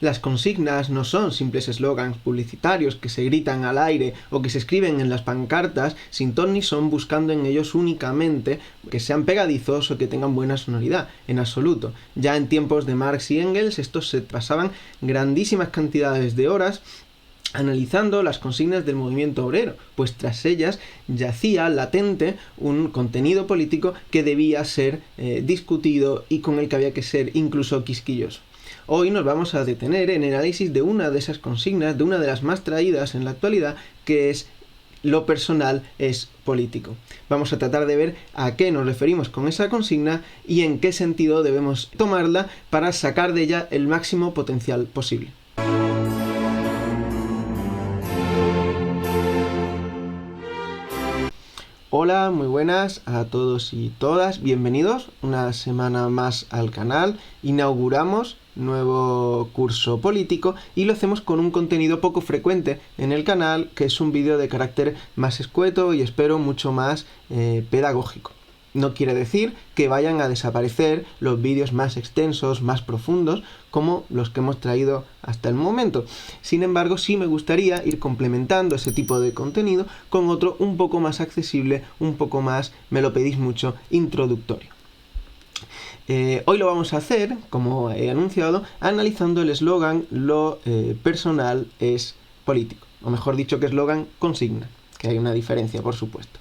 Las consignas no son simples eslogans publicitarios que se gritan al aire o que se escriben en las pancartas sin ton ni son, buscando en ellos únicamente que sean pegadizos o que tengan buena sonoridad, en absoluto. Ya en tiempos de Marx y Engels estos se pasaban grandísimas cantidades de horas analizando las consignas del movimiento obrero, pues tras ellas yacía latente un contenido político que debía ser discutido y con el que había que ser incluso quisquilloso. Hoy nos vamos a detener en el análisis de una de esas consignas, de una de las más traídas en la actualidad, que es lo personal es político. Vamos a tratar de ver a qué nos referimos con esa consigna y en qué sentido debemos tomarla para sacar de ella el máximo potencial posible. Hola, muy buenas a todos y todas, bienvenidos una semana más al canal. Inauguramos nuevo curso político y lo hacemos con un contenido poco frecuente en el canal, que es un vídeo de carácter más escueto y espero mucho más pedagógico. No quiere decir que vayan a desaparecer los vídeos más extensos, más profundos, como los que hemos traído hasta el momento. Sin embargo, sí me gustaría ir complementando ese tipo de contenido con otro un poco más accesible, un poco más, me lo pedís mucho, introductorio. Hoy lo vamos a hacer, como he anunciado, analizando el eslogan "lo personal es político", o mejor dicho, que eslogan consigna, que hay una diferencia, por supuesto.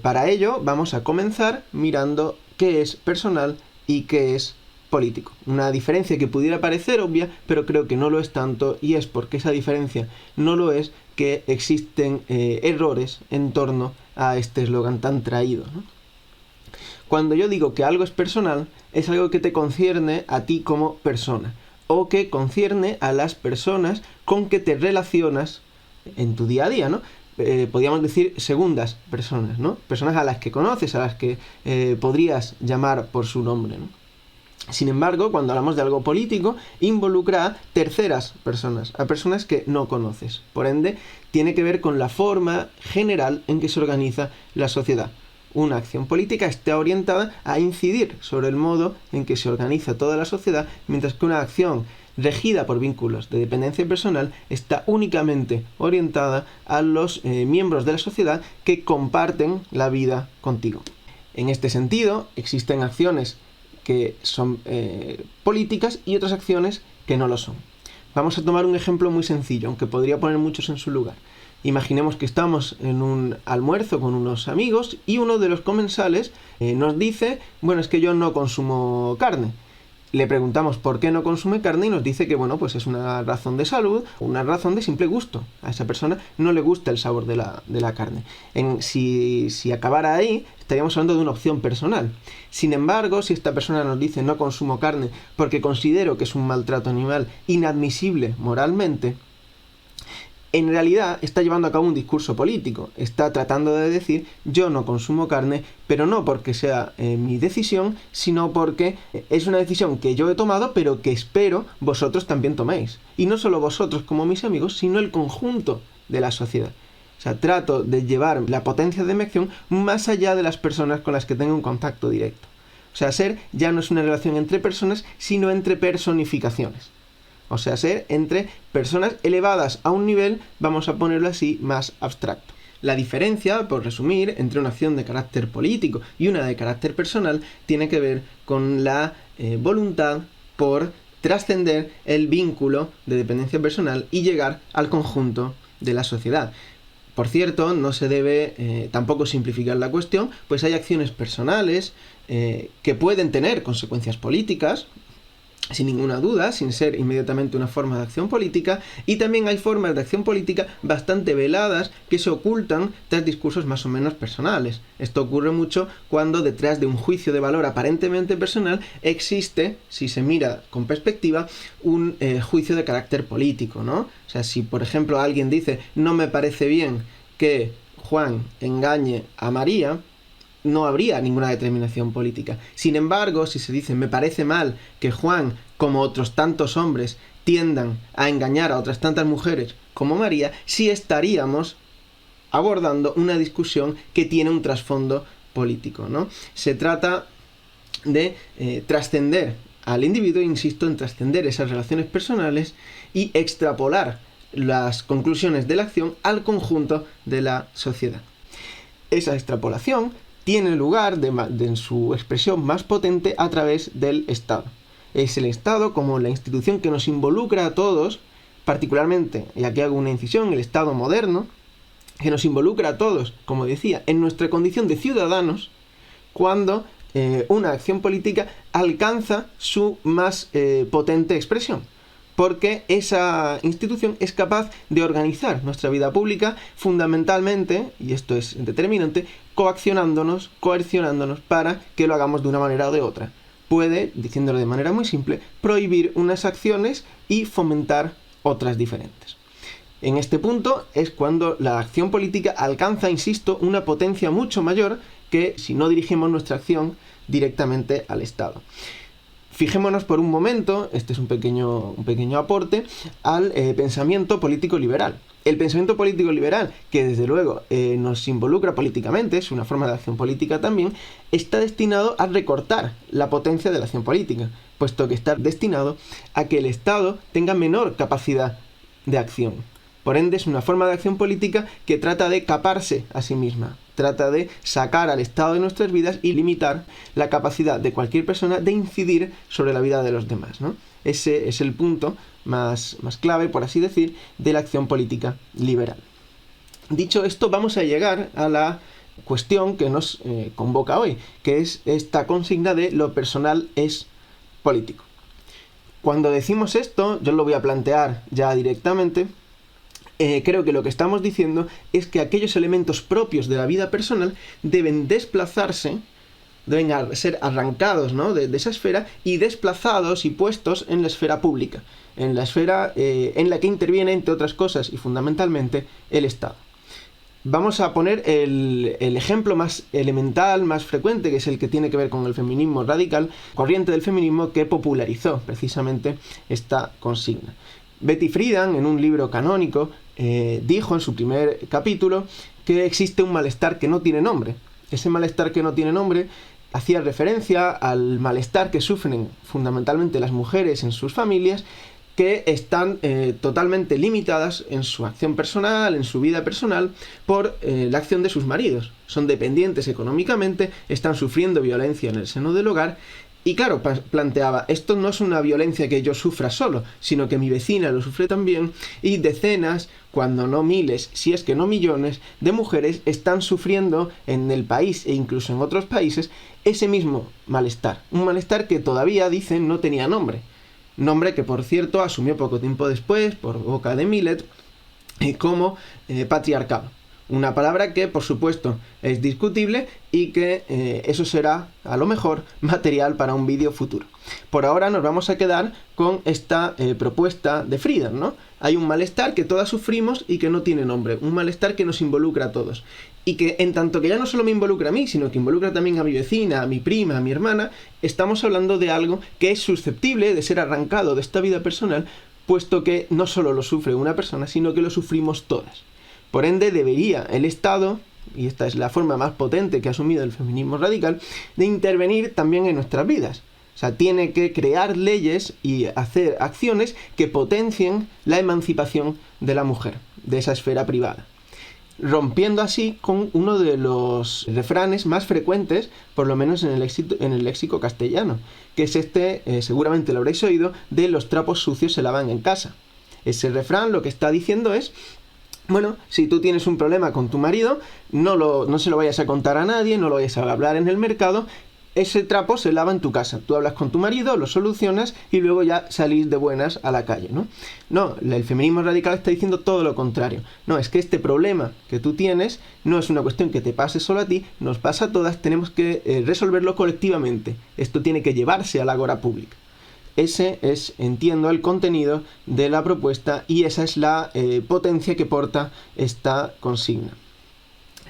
Para ello vamos a comenzar mirando qué es personal y qué es político. Una diferencia que pudiera parecer obvia, pero creo que no lo es tanto, y es porque esa diferencia no lo es que existen errores en torno a este eslogan tan traído, ¿no? Cuando yo digo que algo es personal, es algo que te concierne a ti como persona, o que concierne a las personas con que te relacionas en tu día a día, ¿no? Podríamos decir segundas personas, ¿no? Personas a las que conoces, a las que podrías llamar por su nombre, ¿no? Sin embargo, cuando hablamos de algo político, involucra a terceras personas, a personas que no conoces. Por ende, tiene que ver con la forma general en que se organiza la sociedad. Una acción política está orientada a incidir sobre el modo en que se organiza toda la sociedad, mientras que una acción regida por vínculos de dependencia personal está únicamente orientada a los miembros de la sociedad que comparten la vida contigo. En este sentido, existen acciones que son políticas y otras acciones que no lo son. Vamos a tomar un ejemplo muy sencillo, aunque podría poner muchos en su lugar. Imaginemos que estamos en un almuerzo con unos amigos y uno de los comensales nos dice: bueno, es que yo no consumo carne. Le preguntamos por qué no consume carne y nos dice que, bueno, pues es una razón de salud, una razón de simple gusto. A esa persona no le gusta el sabor de la carne. Si acabara ahí, estaríamos hablando de una opción personal. Sin embargo, si esta persona nos dice no consumo carne porque considero que es un maltrato animal inadmisible moralmente, en realidad está llevando a cabo un discurso político. Está tratando de decir: yo no consumo carne, pero no porque sea mi decisión, sino porque es una decisión que yo he tomado, pero que espero vosotros también toméis. Y no solo vosotros como mis amigos, sino el conjunto de la sociedad. O sea, trato de llevar la potencia de mi acción más allá de las personas con las que tengo un contacto directo. O sea, ser ya no es una relación entre personas, sino entre personificaciones. O sea, ser entre personas elevadas a un nivel, vamos a ponerlo así, más abstracto. La diferencia, por resumir, entre una acción de carácter político y una de carácter personal tiene que ver con la voluntad por trascender el vínculo de dependencia personal y llegar al conjunto de la sociedad. Por cierto, no se debe tampoco simplificar la cuestión, pues hay acciones personales que pueden tener consecuencias políticas, sin ninguna duda, sin ser inmediatamente una forma de acción política, y también hay formas de acción política bastante veladas que se ocultan tras discursos más o menos personales. Esto ocurre mucho cuando detrás de un juicio de valor aparentemente personal existe, si se mira con perspectiva, un juicio de carácter político, ¿no? O sea, si por ejemplo alguien dice: no me parece bien que Juan engañe a María, no habría ninguna determinación política. Sin embargo, si se dice: me parece mal que Juan, como otros tantos hombres, tiendan a engañar a otras tantas mujeres como María, sí estaríamos abordando una discusión que tiene un trasfondo político, ¿no? Se trata de trascender al individuo, insisto, en trascender esas relaciones personales y extrapolar las conclusiones de la acción al conjunto de la sociedad. Esa extrapolación tiene lugar en su expresión más potente a través del Estado. Es el Estado como la institución que nos involucra a todos, particularmente, y aquí hago una incisión, el Estado moderno, que nos involucra a todos, como decía, en nuestra condición de ciudadanos, cuando una acción política alcanza su más potente expresión, porque esa institución es capaz de organizar nuestra vida pública fundamentalmente, y esto es determinante, coaccionándonos, coercionándonos para que lo hagamos de una manera o de otra. Puede, diciéndolo de manera muy simple, prohibir unas acciones y fomentar otras diferentes. En este punto es cuando la acción política alcanza, insisto, una potencia mucho mayor que si no dirigimos nuestra acción directamente al Estado. Fijémonos por un momento, este es un pequeño aporte, al pensamiento político liberal. El pensamiento político liberal, que desde luego nos involucra políticamente, es una forma de acción política también, está destinado a recortar la potencia de la acción política, puesto que está destinado a que el Estado tenga menor capacidad de acción. Por ende, es una forma de acción política que trata de caparse a sí misma, trata de sacar al Estado de nuestras vidas y limitar la capacidad de cualquier persona de incidir sobre la vida de los demás, ¿no? Ese es el punto más clave, por así decir, de la acción política liberal. Dicho esto, vamos a llegar a la cuestión que nos convoca hoy, que es esta consigna de lo personal es político. Cuando decimos esto, yo lo voy a plantear ya directamente. Creo que lo que estamos diciendo es que aquellos elementos propios de la vida personal deben desplazarse, deben ser arrancados, ¿no?, de esa esfera y desplazados y puestos en la esfera pública, en la esfera en la que interviene, entre otras cosas y fundamentalmente, el Estado. Vamos a poner el ejemplo más elemental, más frecuente, que es el que tiene que ver con el feminismo radical, corriente del feminismo que popularizó precisamente esta consigna. Betty Friedan, en un libro canónico, dijo en su primer capítulo que existe un malestar que no tiene nombre. Ese malestar que no tiene nombre hacía referencia al malestar que sufren fundamentalmente las mujeres en sus familias, que están totalmente limitadas en su acción personal, en su vida personal, por la acción de sus maridos. Son dependientes económicamente, están sufriendo violencia en el seno del hogar. Y claro, planteaba, esto no es una violencia que yo sufra solo, sino que mi vecina lo sufre también, y decenas, cuando no miles, si es que no millones, de mujeres están sufriendo en el país e incluso en otros países ese mismo malestar. Un malestar que todavía, dicen, no tenía nombre. Nombre que, por cierto, asumió poco tiempo después, por boca de Millet, como patriarcado. Una palabra que, por supuesto, es discutible y que eso será, a lo mejor, material para un vídeo futuro. Por ahora nos vamos a quedar con esta propuesta de Friedan, ¿no? Hay un malestar que todas sufrimos y que no tiene nombre. Un malestar que nos involucra a todos. Y que, en tanto que ya no solo me involucra a mí, sino que involucra también a mi vecina, a mi prima, a mi hermana, estamos hablando de algo que es susceptible de ser arrancado de esta vida personal, puesto que no solo lo sufre una persona, sino que lo sufrimos todas. Por ende, debería el Estado, y esta es la forma más potente que ha asumido el feminismo radical, de intervenir también en nuestras vidas. O sea, tiene que crear leyes y hacer acciones que potencien la emancipación de la mujer, de esa esfera privada. Rompiendo así con uno de los refranes más frecuentes, por lo menos en el léxico castellano, que es seguramente lo habréis oído, de los trapos sucios se lavan en casa. Ese refrán lo que está diciendo es: bueno, si tú tienes un problema con tu marido, no se lo vayas a contar a nadie, no lo vayas a hablar en el mercado, ese trapo se lava en tu casa. Tú hablas con tu marido, lo solucionas y luego ya salís de buenas a la calle, ¿no? No, el feminismo radical está diciendo todo lo contrario. No, es que este problema que tú tienes no es una cuestión que te pase solo a ti, nos pasa a todas, tenemos que resolverlo colectivamente. Esto tiene que llevarse a la agora pública. Ese es, entiendo, el contenido de la propuesta y esa es la potencia que porta esta consigna.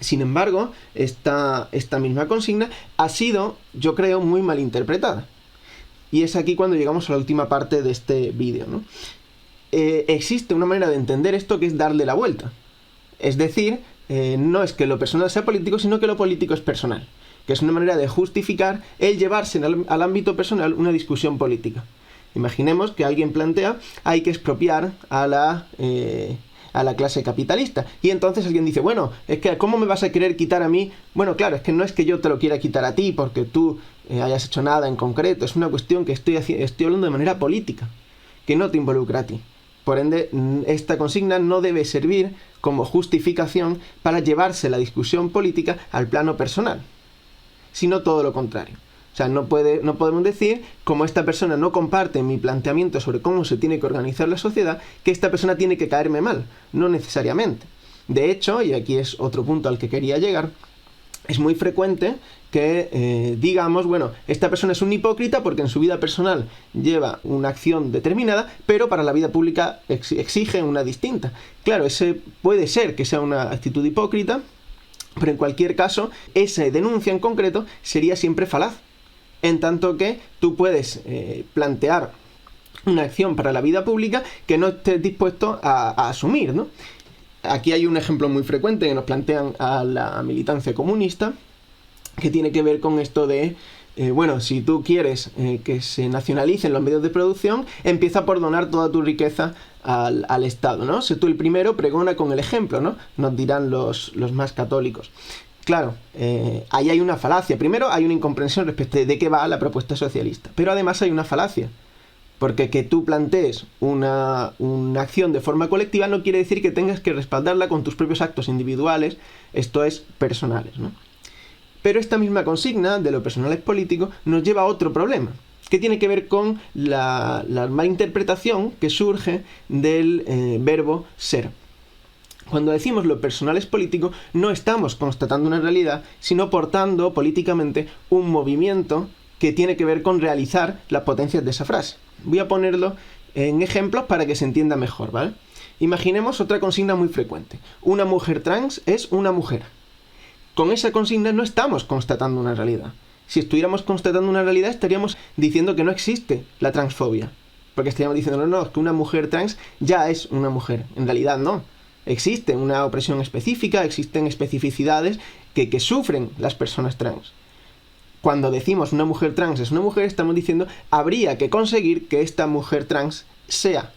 Sin embargo, esta misma consigna ha sido, yo creo, muy mal interpretada. Y es aquí cuando llegamos a la última parte de este vídeo, ¿no? Existe una manera de entender esto que es darle la vuelta. Es decir, no es que lo personal sea político, sino que lo político es personal. que es una manera de justificar el llevarse al ámbito personal una discusión política. Imaginemos que alguien plantea hay que expropiar a la clase capitalista. Y entonces alguien dice, bueno, es que ¿cómo me vas a querer quitar a mí? Bueno, claro, es que no es que yo te lo quiera quitar a ti porque tú hayas hecho nada en concreto, es una cuestión que estoy hablando de manera política, que no te involucra a ti. Por ende, esta consigna no debe servir como justificación para llevarse la discusión política al plano personal, sino todo lo contrario. O sea, no podemos decir, como esta persona no comparte mi planteamiento sobre cómo se tiene que organizar la sociedad, que esta persona tiene que caerme mal. No necesariamente. De hecho, y aquí es otro punto al que quería llegar, es muy frecuente que digamos, bueno, esta persona es un hipócrita porque en su vida personal lleva una acción determinada, pero para la vida pública exige una distinta. Claro, ese puede ser que sea una actitud hipócrita, pero en cualquier caso, esa denuncia en concreto sería siempre falaz. En tanto que tú puedes plantear una acción para la vida pública que no estés dispuesto a asumir, ¿no? Aquí hay un ejemplo muy frecuente que nos plantean a la militancia comunista, que tiene que ver con esto de, bueno, si tú quieres que se nacionalicen los medios de producción, empieza por donar toda tu riqueza al Estado, ¿no? Sé tú el primero, pregona con el ejemplo, ¿no? Nos dirán los más católicos. Claro, ahí hay una falacia. Primero hay una incomprensión respecto de qué va la propuesta socialista, pero además hay una falacia, porque que tú plantees una acción de forma colectiva no quiere decir que tengas que respaldarla con tus propios actos individuales, esto es, personales, ¿no? Pero esta misma consigna de lo personal es político nos lleva a otro problema, que tiene que ver con la malinterpretación que surge del verbo ser. Cuando decimos lo personal es político, no estamos constatando una realidad, sino portando políticamente un movimiento que tiene que ver con realizar las potencias de esa frase. Voy a ponerlo en ejemplos para que se entienda mejor, ¿vale? Imaginemos otra consigna muy frecuente. Una mujer trans es una mujer. Con esa consigna no estamos constatando una realidad. Si estuviéramos constatando una realidad, estaríamos diciendo que no existe la transfobia. Porque estaríamos diciendo, no, es que una mujer trans ya es una mujer. En realidad no. Existe una opresión específica, existen especificidades que sufren las personas trans. Cuando decimos una mujer trans es una mujer, estamos diciendo habría que conseguir que esta mujer trans sea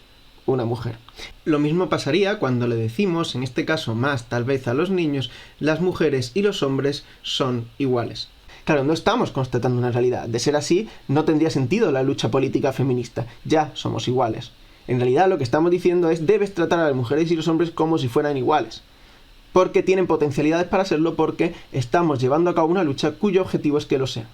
una mujer. Lo mismo pasaría cuando le decimos, en este caso más tal vez a los niños, las mujeres y los hombres son iguales. Claro, no estamos constatando una realidad. De ser así, no tendría sentido la lucha política feminista. Ya somos iguales. En realidad lo que estamos diciendo es debes tratar a las mujeres y los hombres como si fueran iguales. Porque tienen potencialidades para serlo, porque estamos llevando a cabo una lucha cuyo objetivo es que lo sean.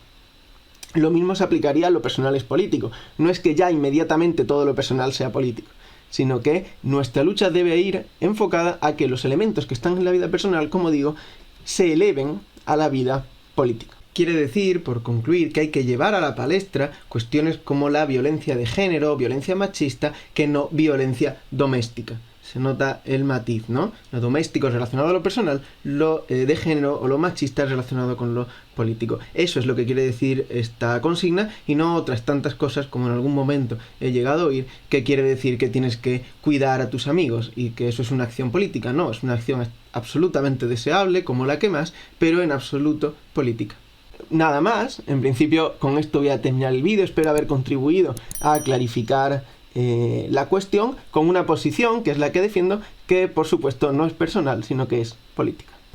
Lo mismo se aplicaría a lo personal es político. No es que ya inmediatamente todo lo personal sea político, sino que nuestra lucha debe ir enfocada a que los elementos que están en la vida personal, como digo, se eleven a la vida política. Quiere decir, por concluir, que hay que llevar a la palestra cuestiones como la violencia de género, violencia machista, que no violencia doméstica. Se nota el matiz, ¿no? Lo doméstico es relacionado a lo personal, lo de género o lo machista es relacionado con lo político. Eso es lo que quiere decir esta consigna y no otras tantas cosas como en algún momento he llegado a oír que quiere decir que tienes que cuidar a tus amigos y que eso es una acción política. No, es una acción absolutamente deseable, como la que más, pero en absoluto política. Nada más, en principio con esto voy a terminar el vídeo, espero haber contribuido a clarificar la cuestión con una posición que es la que defiendo, que por supuesto no es personal, sino que es política.